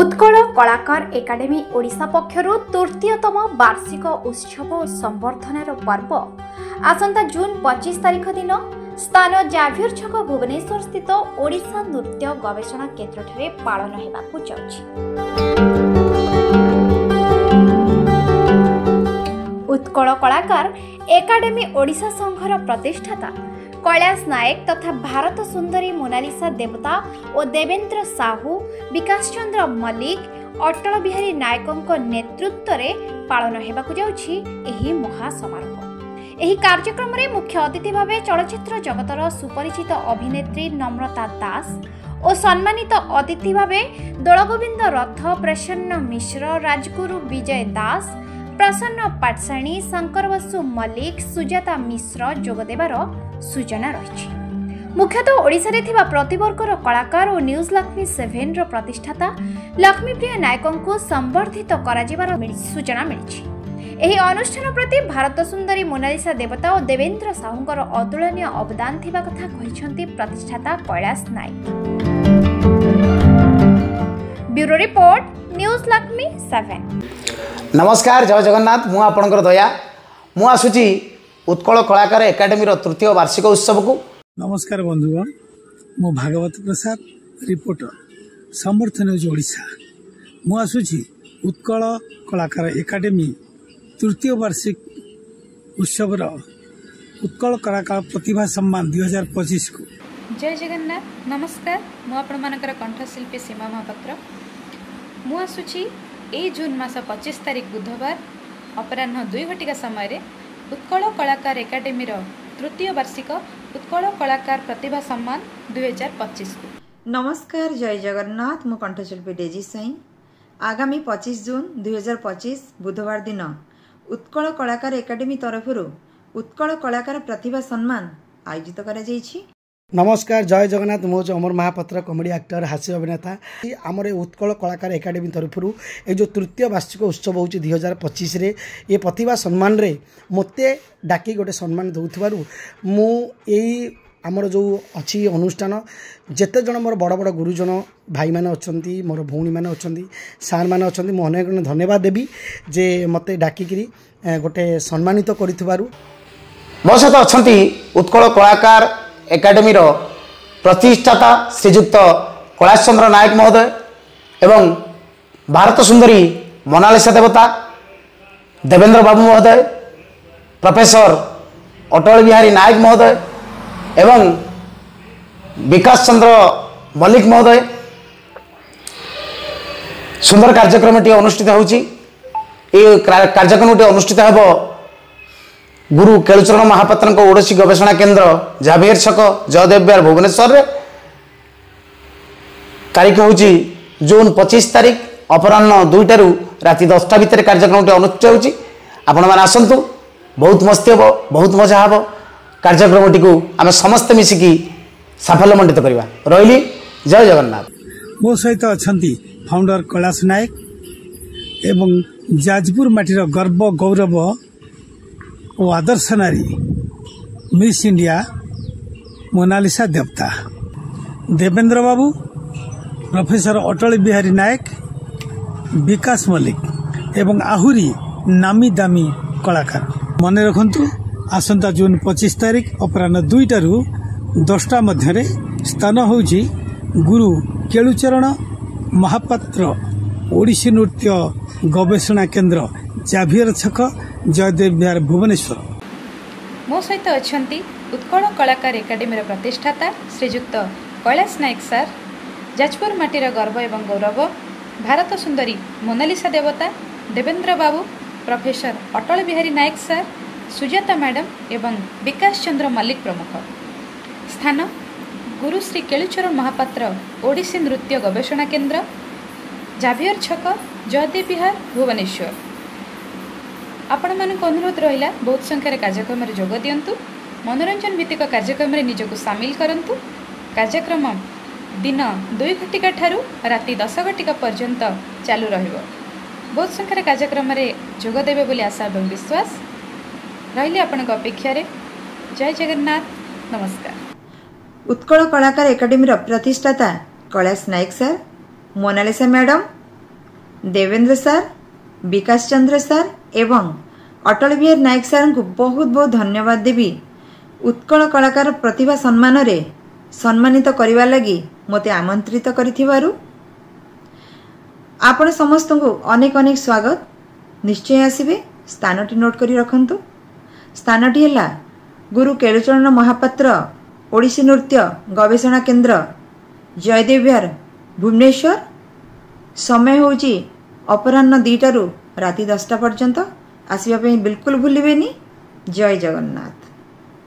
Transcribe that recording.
उत्कल कलाकार एकाडेमी ओडिशा पक्षरु तृतीयतम वार्षिक उत्सव संवर्धनार पर्व आसंता जून 25 तारिख दिन स्थान जाभियर छक भुवनेश्वर स्थित ओडिशा नृत्य गवेषणा केन्द्र ठारे पालन हेबाकु जाउछि। उत्कल कलाकार एकाडेमी ओडिशा संघर प्रतिष्ठाता कैलाश नायक तथा भारत सुंदरी मोनालिसा देवता और देवेंद्र साहू विकास चंद्र मल्लिक अटल बिहारी नायकों नेतृत्व में पालन हेबाकु जाउछि एही महासमारोह। एही कार्यक्रम रे मुख्य अतिथि भावे चलचित्र जगतर सुपरिचित अभिनेत्री नम्रता दास और सम्मानित अतिथि भावे दलगोविंद रथ, प्रसन्न मिश्र, राजगुरु विजय दास, प्रसन्न पाटसाणी, शंकर बसु मल्लिक, सुजाता मिश्र जोगदेवार सूचना रही। मुख्यतः ओडिशा रे थिबा प्रतिवर्गर कलाकार और न्यूज लक्ष्मी 7 रो प्रतिष्ठाता लक्ष्मीप्रिय नायकों को संवर्धित कराजिबार सूचना मिली। एही अनुष्ठान प्रति भारत सुंदरी मोनालिसा देवता और देवेंद्र साहूंकर अतुलनीय अवदान थिबा कथा कहिसंती प्रतिष्ठाता Kailash Nayak. Bureau report news Lakshmi 7। नमस्कार, जय जगन्नाथ। मु आपणकर दया मु आसुची उत्कल कलाकार एकाडेमी तृतीय वार्षिक उत्सव को। नमस्कार बंधुगण, मु भागवत प्रसाद, रिपोर्टर समर्थ न्यूज ओडिशा। मु आसुची उत्कल कलाकार एकाडेमी तृतीय वार्षिक उत्सव उत्कल कलाकार प्रतिभा सम्मान 2025 को। जय जगन्नाथ। नमस्कार, मु आपण मानकर कंठशिल्पी सीमा महापात्र। मु आसुची ए जून मास 25 तारिख बुधवार अपराह्न 2 घटिका समय उत्कल कलाकार एकाडेमी तृतीय वार्षिक उत्कल कलाकार प्रतिभा सम्मान 2025 को। नमस्कार, जय जगन्नाथ। मु कंठशिल्पी डेजी साई। आगामी 25 जून 2025 बुधवार दिन उत्कल कलाकार एकाडेमी तरफरु उत्कल कलाकार प्रतिभा सम्मान आयोजित करा जायछि। नमस्कार, जय जगन्नाथ। मु अमर महापात्र, कॉमेडी एक्टर, हास्य अभिनेता। आमर उत्कल कलाकार एकाडेमी तरफरु ये जो तृतीय वार्षिक उत्सव हो 2025 रे ये प्रतिभा सम्मान रे मते डाकी गोटे सम्मान दौथबारु मु एई आमर जो अच्छी अनुष्ठान जेते जन मोर बड़ बड़ गुरुजन भाई माने अछंती, मोर भौणी माने अछंती, सार माने अछंती, मु अनेक धन्यवाद देबी जे मते डाकी गोटे सम्मानित करिथबारु। मो सहित अछंती उत्कल कलाकार एकाडेमी प्रतिष्ठाता श्रीजुक्त कैलाश चंद्र नायक महोदय एवं भारत सुंदरी मोनालिसा देवता देवेंद्र बाबू महोदय, प्रोफेसर अटल बिहारी नायक महोदय एवं विकास चंद्र मल्लिक महोदय। सुंदर कार्यक्रम अनुष्ठित होउची। ये कार्यक्रम अनुष्ठित हेबो गुरु केलुचरण महापात्र ओडिसी गवेषणा केन्द्र जाभियर छक जयदेव बिहार भुवनेश्वर। तारीख हूँ जून 25 तारीख अपराह्न 2टारू राति 10टा भितर कार्यक्रम अनुष्ठित होउची। आपण माने आसंतु, बहुत मस्ती हे, बहुत मजा हे। कार्यक्रम टी आम समस्ते मिसिकी साफल्यमंडित करवा। रही जय जगन्नाथ। मो सहित अछंती फाउंडर कैलाश नायक एवं जाजपुर माटीर गर्व गौरव और आदर्श नारी मिस इंडिया मोनालिसा देवता देवेंद्र बाबू, प्रोफेसर अटल बिहारी नायक, विकास मल्लिक एवं आहुरी नामी दामी कलाकार। मन रखंतु, आसंता जून 25 तारिख अपराह्न 2टारू 10टा मध्य स्थान होउची गुरु केलुचरण महापात्र ओडिसी नृत्य गवेषणा केन्द्र जाभियर छक जयदेव बिहार भुवनेश्वर। मो सहित अछंती उत्कल कलाकार एकाडेमी प्रतिष्ठाता श्रीजुक्त कैलाश नायक सार, जाजपुर माटीर गर्व एवं गौरव, भारत सुंदरी मोनालिसा देवता देवेंद्र बाबू, प्रोफेसर अटल बिहारी नायक सार, सुजाता मैडम एवं विकास चंद्र मल्लिक प्रमुख। स्थान गुरु श्री केलुचरण महापात्र ओडिसी नृत्य गवेषणा केन्द्र जाभियर छक जयदेव बिहार भुवनेश्वर। आपण मानक अनुरोध रहिला बहुत संख्यार कार्यक्रम जोग दियंतु। मनोरंजन भित्तिक कार्यक्रम निजक सामिल करंतु। कार्यक्रम दिन 2 घटिका ठारू राति 10 घटिका पर्यंत चालू रहिबो। बहुत संख्यार कार्यक्रम जोग देबे बोली आशा एवं विश्वास रहिले आपनक अपेक्षा रे। जय जगन्नाथ। नमस्कार। उत्कल कलाकार एकाडेमी प्रतिष्ठाता कैलाश नायक सर, मोनालिसा मैडम देवेंद्र सार, विकास चंद्र सार एवं अटल बिहारी नायक सार को बहुत बहुत धन्यवाद देवी उत्कल कलाकार प्रतिभा सम्मान रे सम्मानित करने लगी मते आमंत्रित करिथिबारु आपण समस्त को अनेक अनेक स्वागत। निश्चय आसिबे। स्थानटी नोट करी रखंतु। स्थानटी हैला गुरु केलुचरण महापात्र ओडिसी नृत्य गवेषणा केंद्र जयदेव विहार भुवनेश्वर। समय होची अपराह्न 2 टारू राति 10टा पर्यंत। आसिबा पे बिल्कुल भूलिबेनी। जय जगन्नाथ।